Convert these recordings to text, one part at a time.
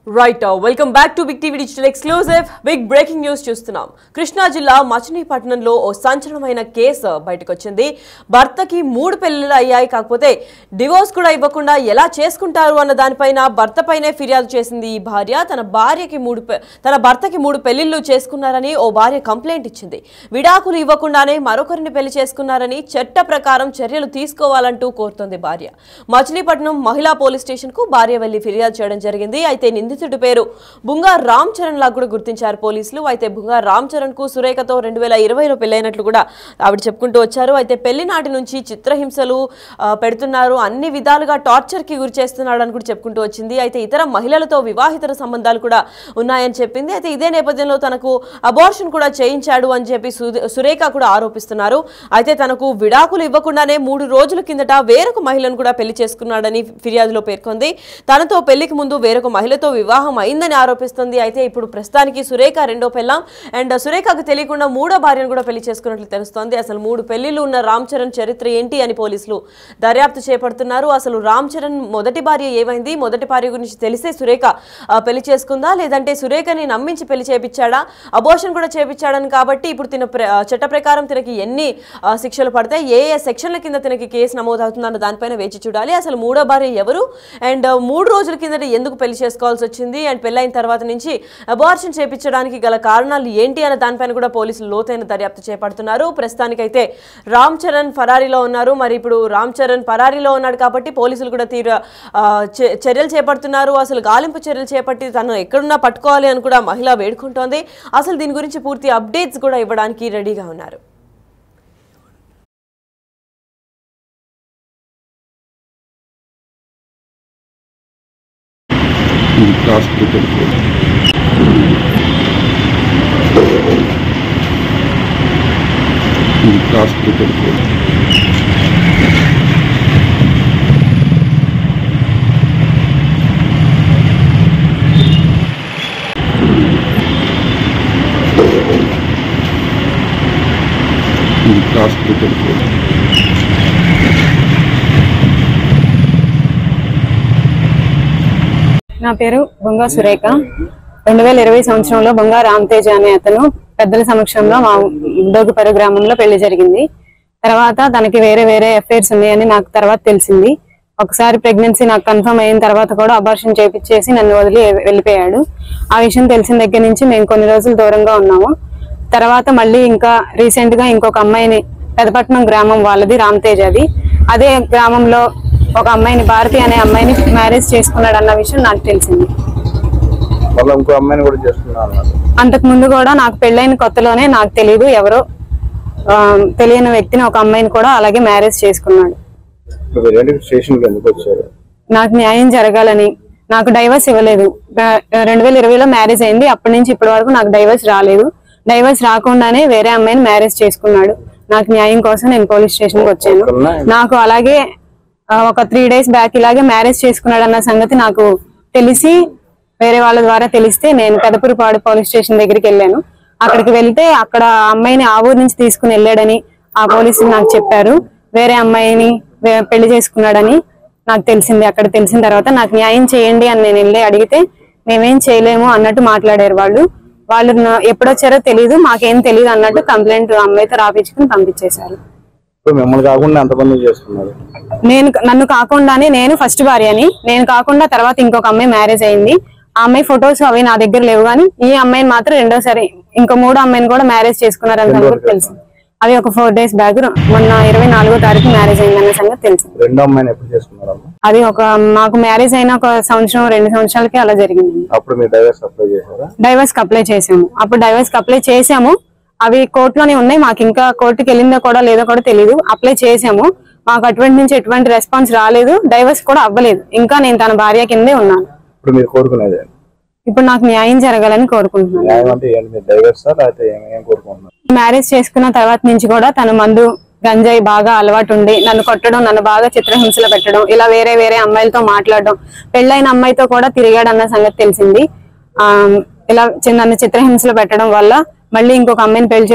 Right now, welcome back to Big TV Digital Exclusive. Big breaking news చూస్తున్నాం. కృష్ణా జిల్లా మచిలీపట్నంలో ఓ సంచలనమైన case బయటకు వచ్చింది. భర్తకి 3 పెళ్లిళ్ళు అయ్యాయి, కాకపోతే డివోర్స్ కూడా ఇవ్వకుండా ఎలా చేసుకుంటారు అన్న దానిపైన భర్తపైనే ఫిర్యాదు చేసింది ఈ భార్య. తన భర్తకి 3 పెళ్లిళ్ళు చేసుకున్నారని ఓ భార్య కంప్లైంట్ ఇచ్చింది. విడాకులు ఇవ్వకుండానే మరొకరిని పెళ్లి చేసుకున్నారని చట్ట ప్రకారం చర్యలు తీసుకోవాలంటూ కోరుతోంది భార్య. మచిలీపట్నం మహిళా పోలీస్ స్టేషన్ కు భార్య వెళ్లి ఫిర్యాదు చేయడం జరిగింది. అయితే నిందితుడి పేరు బుంగా రామ్ చరణ్ లా కూడా గుర్తించారు పోలీసులు. అయితే బుంగా రామ్ చరణ్ కు సురేఖతో 2020లో పెళ్లైనట్లు కూడా ఆవిడ చెప్పుకుంటూ వచ్చారు. అయితే పెళ్లి నాటి నుంచి చిత్రహింసలు పెడుతున్నారు, అన్ని విధాలుగా టార్చర్ కి గురి చేస్తున్నాడు అని కూడా చెప్పుకుంటూ వచ్చింది. అయితే ఇతర మహిళలతో వివాహితర సంబంధాలు కూడా ఉన్నాయని చెప్పింది. అయితే ఇదే నేపథ్యంలో తనకు అబార్షన్ కూడా చేయించాడు అని చెప్పి సురేఖ కూడా ఆరోపిస్తున్నారు. అయితే తనకు విడాకులు ఇవ్వకుండానే 3 రోజుల కిందట వేరొక మహిళను కూడా పెళ్లి చేసుకున్నాడని ఫిర్యాదులో పేర్కొంది. తనతో పెళ్లికి ముందు వేరొక మహిళతో వివాహం అయిందని ఆరోపిస్తుంది. అయితే ఇప్పుడు ప్రస్తుతానికి సురేఖ రెండో పెళ్ళాం అండ్ సురేఖకు తెలియకుండా 3వ భార్యను కూడా పెళ్లి చేసుకున్నట్లు తెలుస్తోంది. అసలు 3 పెళ్లిళ్ళు ఉన్న రామ్ చరణ్ చరిత్ర ఏంటి అని పోలీసులు దర్యాప్తు చేపడుతున్నారు. అసలు రామ్ చరణ్ మొదటి భార్య ఏమైంది, మొదటి భార్య గురించి తెలిసే సురేఖ పెళ్లి చేసుకుందా, లేదంటే సురేఖని నమ్మించి పెళ్లి చేపించాడా, అబోర్షన్ కూడా చేపించాడని కాబట్టి ఇప్పుడు చట్ట ప్రకారం తినకి ఎన్ని శిక్షలు పడతాయి, ఏ సెక్షన్ల కింద తినకి కేసు నమోదవుతుందన్న దానిపైన వేచి చూడాలి. అసలు 3వ భార్య ఎవరు అండ్ 3 రోజుల కిందట ఎందుకు పెళ్లి చేసుకోవాల్సి వచ్చింది అండ్ పెళ్ళైన తర్వాత నుంచి అబార్షన్ చేపించడానికి గల కారణాలు ఏంటి అనే దానిపైన కూడా పోలీసులు లోతైన దర్యాప్తు చేపడుతున్నారు. ప్రస్తుతానికైతే రామ్ చరణ్ ఫరారీలో ఉన్నారు. మరి ఇప్పుడు రామ్ చరణ్ ఫరారీలో ఉన్నాడు కాబట్టి పోలీసులు కూడా తీవ్ర చర్యలు చేపడుతున్నారు. అసలు గాలింపు చర్యలు చేపట్టి తను ఎక్కడున్నా పట్టుకోవాలి అని కూడా మహిళ వేడుకుంటోంది. అసలు దీని గురించి పూర్తి అప్డేట్స్ కూడా ఇవ్వడానికి రెడీగా ఉన్నారు. Class cricket field. Class cricket field. Class cricket field. నా పేరు బొంగా సురేఖ. 2020 సంవత్సరంలో బొంగా రామ్తేజ్ అనే అతను పెద్దల సమక్షంలో మా దోగిపరు గ్రామంలో పెళ్లి జరిగింది. తర్వాత తనకి వేరే అఫైర్స్ ఉన్నాయని నాకు తర్వాత తెలిసింది. ఒకసారి ప్రెగ్నెన్సీ నాకు కన్ఫర్మ్ అయిన తర్వాత కూడా అబార్షన్ చేపించేసి నన్ను వదిలి వెళ్ళిపోయాడు. ఆ విషయం తెలిసిన దగ్గర నుంచి మేము కొన్ని రోజులు దూరంగా ఉన్నాము. తర్వాత మళ్ళీ ఇంకా రీసెంట్ గా ఇంకొక అమ్మాయిని, పెదపట్నం గ్రామం వాళ్ళది, రామ్తేజ్ అది, అదే గ్రామంలో ఒక అమ్మాయిని, భారతి అనే అమ్మాయిని మ్యారేజ్ చేసుకున్నాడు అన్న విషయం నాకు తెలిసింది. అంతకు ముందు కూడా నాకు పెళ్ళైన కొత్తలోనే నాకు తెలియదు, ఎవరో తెలియని వ్యక్తిని, ఒక అమ్మాయిని కూడా అలాగే మ్యారేజ్ చేసుకున్నాడు. నాకు న్యాయం జరగాలని, నాకు డైవర్స్ ఇవ్వలేదు. 2020లో మ్యారేజ్ అయింది. అప్పటి నుంచి ఇప్పటి వరకు నాకు డైవర్స్ రాలేదు. డైవర్స్ రాకుండానే వేరే అమ్మాయిని మ్యారేజ్ చేసుకున్నాడు. నాకు న్యాయం కోసం నేను పోలీస్ స్టేషన్కి వచ్చాను. నాకు అలాగే ఒక 3 days బ్యాక్ ఇలాగే మ్యారేజ్ చేసుకున్నాడు అన్న సంగతి నాకు తెలిసి, వేరే వాళ్ళ ద్వారా తెలిస్తే నేను పెదపురిపాడు పోలీస్ స్టేషన్ దగ్గరికి వెళ్ళాను. అక్కడికి వెళ్తే అక్కడ అమ్మాయిని ఆ ఊరు నుంచి తీసుకుని వెళ్ళాడని ఆ పోలీసులు నాకు చెప్పారు. వేరే అమ్మాయిని పెళ్లి చేసుకున్నాడని నాకు తెలిసింది. అక్కడ తెలిసిన తర్వాత నాకు న్యాయం చేయండి అని నేను వెళ్ళి అడిగితే మేమేం చేయలేము అన్నట్టు మాట్లాడారు వాళ్ళు. ఎప్పుడొచ్చారో తెలియదు, మాకేం తెలియదు అన్నట్టు కంప్లైంట్ అమ్మాయితో రాపించుకుని పంపించేశారు. నన్ను కాకుండానే, నేను ఫస్ట్ భార్యని, నేను కాకుండా తర్వాత ఇంకొక అమ్మాయి మ్యారేజ్ అయింది. ఆ అమ్మాయి ఫొటోస్ అవి నా దగ్గర లేవు, కానీ ఈ అమ్మాయిని మాత్రం రెండోసారి ఇంకో 3వ అమ్మాయిని కూడా మ్యారేజ్ చేసుకున్నారన్న సంగతి తెలుసు. అవి ఒక 4 days బ్యాక్, మొన్న 24వ తారీఖు మ్యారేజ్ అయిందన్న సంగతి తెలుసు. అది మాకు మ్యారేజ్ అయిన 1 సంవత్సరం 2 సంవత్సరాలకి అలా జరిగింది. డైవర్స్ కి అప్లై చేసాము. అప్పుడు డైవర్స్ కి అప్లై చేసాము, అవి కోర్టులోనే ఉన్నాయి. మాకు ఇంకా కోర్టుకి వెళ్ళిందో కూడా లేదో కూడా తెలియదు. అప్లై చేసాము, మాకు అటువంటి నుంచి ఎటువంటి రెస్పాన్స్ రాలేదు. డైవర్స్ కూడా అవ్వలేదు. ఇంకా నేను తన భార్య కిందే ఉన్నాను. ఇప్పుడు నాకు న్యాయం జరగాలని కోరుకుంటున్నాను. మ్యారేజ్ చేసుకున్న తర్వాత నుంచి కూడా తన మందు, గంజాయి బాగా అలవాటు ఉండి నన్ను కొట్టడం, నన్ను బాగా చిత్రహింసలు పెట్టడం, ఇలా వేరే అమ్మాయిలతో మాట్లాడడం, పెళ్ళైన అమ్మాయితో కూడా తిరిగాడు అన్న సంగతి తెలిసింది. ఇలా నన్ను చిత్రహింసలు పెట్టడం వల్ల మళ్ళీ ఇంకొక అమ్మాయిని పెళ్లి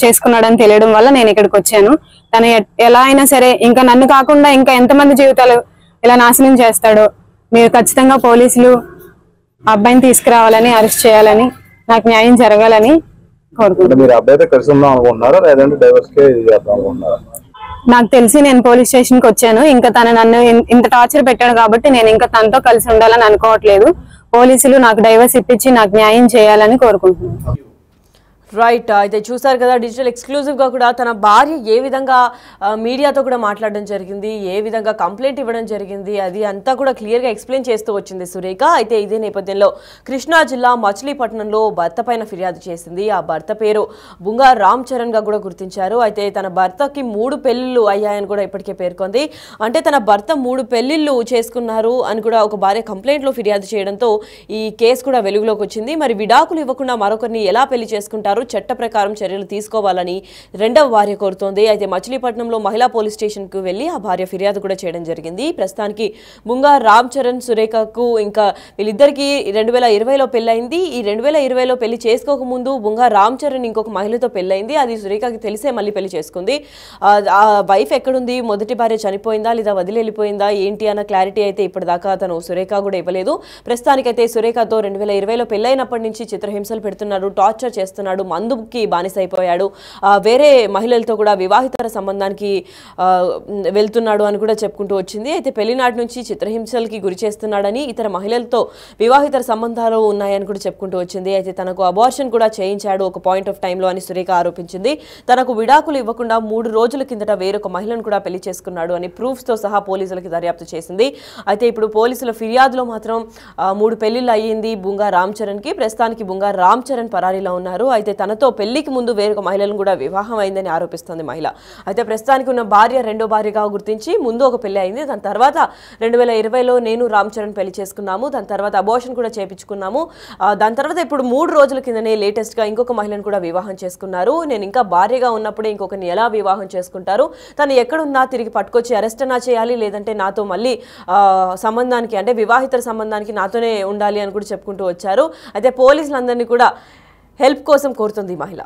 చేసుకున్నాడని తెలియడం వల్ల నేను ఇక్కడికి వచ్చాను. తను ఎలా అయినా సరే ఇంకా నన్ను కాకుండా ఇంకా ఎంతమంది జీవితాలు ఇలా నాశనం చేస్తాడో మీరు ఖచ్చితంగా పోలీసులు ఆ అబ్బాయిని తీసుకురావాలని, అరెస్ట్ చేయాలని, నాకు న్యాయం జరగాలని కోరుకుంటున్నాను. మీరు అబ్బాయితో కలిసి ఉందాం అనుకుంటున్నారా లేదంటే డైవర్స్ కే ఇది చేద్దాం అనుకుంటున్నారా? నాకు తెలిసి నేను పోలీస్ స్టేషన్ కి వచ్చాను. ఇంకా తను నన్ను ఇంత టార్చర్ పెట్టాడు కాబట్టి నేను ఇంకా తనతో కలిసి ఉండాలని అనుకోవట్లేదు. పోలీసులు నాకు డైవర్స్ ఇప్పించి నాకు న్యాయం చేయాలని కోరుకుంటున్నాను. రైట్. అయితే చూసారు కదా, డిజిటల్ ఎక్స్క్లూజివ్గా కూడా తన భార్య ఏ విధంగా మీడియాతో కూడా మాట్లాడడం జరిగింది, ఏ విధంగా కంప్లైంట్ ఇవ్వడం జరిగింది, అది అంతా కూడా క్లియర్గా ఎక్స్ప్లెయిన్ చేస్తూ వచ్చింది సురేఖ. అయితే ఇదే నేపథ్యంలో కృష్ణా జిల్లా మచిలీపట్నంలో భర్త పైన ఫిర్యాదు చేసింది. ఆ భర్త పేరు బుంగా రామ్ చరణ్గా కూడా గుర్తించారు. అయితే తన భర్తకి 3 పెళ్లిళ్ళు అయ్యాయని కూడా ఇప్పటికే పేర్కొంది. అంటే తన భర్త 3 పెళ్లిళ్ళు చేసుకున్నారు అని కూడా ఒక భార్య కంప్లైంట్లో ఫిర్యాదు చేయడంతో ఈ కేసు కూడా వెలుగులోకి వచ్చింది. మరి విడాకులు ఇవ్వకుండా మరొకరిని ఎలా పెళ్లి చేసుకుంటారు, చట్ట ప్రకారం చర్యలు తీసుకోవాలని రెండవ భార్య కోరుతోంది. అయితే మచిలీపట్నంలో మహిళా పోలీస్ స్టేషన్ కు వెళ్లి ఆ భార్య ఫిర్యాదు కూడా చేయడం జరిగింది. ప్రస్తుతానికి బుంగా రామ్ చరణ్ సురేఖకు ఇంకా వీళ్ళిద్దరికి 2020లో పెళ్ళైంది. ఈ 2020లో పెళ్లి చేసుకోక ముందు బుంగా రామ్ చరణ్ ఇంకొక మహిళతో పెళ్ళైంది. అది సురేఖకి తెలిసే మళ్ళీ పెళ్లి చేసుకుంది. ఆ వైఫ్ ఎక్కడుంది, మొదటి భార్య చనిపోయిందా లేదా వదిలి వెళ్ళిపోయిందా ఏంటి అన్న క్లారిటీ అయితే ఇప్పటిదాకా తను సురేఖ కూడా ఇవ్వలేదు. ప్రస్తుతానికైతే సురేఖతో 2020లో పెళ్ళైనప్పటి నుంచి చిత్రహింసలు పెడుతున్నాడు, టార్చర్ చేస్తున్నాడు, మందుకి బానిసైపోయాడు, వేరే మహిళలతో కూడా వివాహితర సంబంధానికి వెళ్తున్నాడు అని కూడా చెప్పుకుంటూ వచ్చింది. అయితే పెళ్లినాటి నుంచి చిత్రహింసలకి గురి చేస్తున్నాడని, ఇతర మహిళలతో వివాహితర సంబంధాలు ఉన్నాయని కూడా చెప్పుకుంటూ వచ్చింది. అయితే తనకు అబార్షన్ కూడా చేయించాడు ఒక పాయింట్ ఆఫ్ టైంలో అని సురేఖ ఆరోపించింది. తనకు విడాకులు ఇవ్వకుండా 3 రోజుల కిందట వేరొక మహిళను కూడా పెళ్లి చేసుకున్నాడు అని ప్రూఫ్స్తో సహా పోలీసులకి దర్యాప్తు చేసింది. అయితే ఇప్పుడు పోలీసుల ఫిర్యాదులో మాత్రం 3 పెళ్లిళ్ళు అయ్యింది బుంగా రామ్ చరణ్కి. ప్రస్తుతానికి బుంగా రామ్ చరణ్ పరారీలో ఉన్నారు. అయితే తనతో పెళ్లికి ముందు వేరొక మహిళలను కూడా వివాహం అయిందని ఆరోపిస్తోంది మహిళ. అయితే ప్రస్తుతానికి ఉన్న భార్య రెండో భార్యగా గుర్తించి ముందు ఒక పెళ్లి అయింది, దాని తర్వాత 2020లో నేను రామ్ చరణ్ పెళ్లి చేసుకున్నాము, దాని తర్వాత అబార్షన్ కూడా చేయించుకున్నాము, దాని తర్వాత ఇప్పుడు 3 రోజుల కిందనే లేటెస్ట్ గా ఇంకొక మహిళను కూడా వివాహం చేసుకున్నారు. నేను ఇంకా భార్యగా ఉన్నప్పుడే ఇంకొకరిని ఎలా వివాహం చేసుకుంటారు, తను ఎక్కడున్నా తిరిగి పట్టుకొచ్చి అరెస్ట్ అన్నా చేయాలి, లేదంటే నాతో మళ్ళీ సంబంధానికి అంటే వివాహితర సంబంధానికి నాతోనే ఉండాలి అని కూడా చెప్పుకుంటూ వచ్చారు. అయితే పోలీసులందరినీ కూడా హెల్ప్ కోసం కోరుతుంది ఈ మహిళ.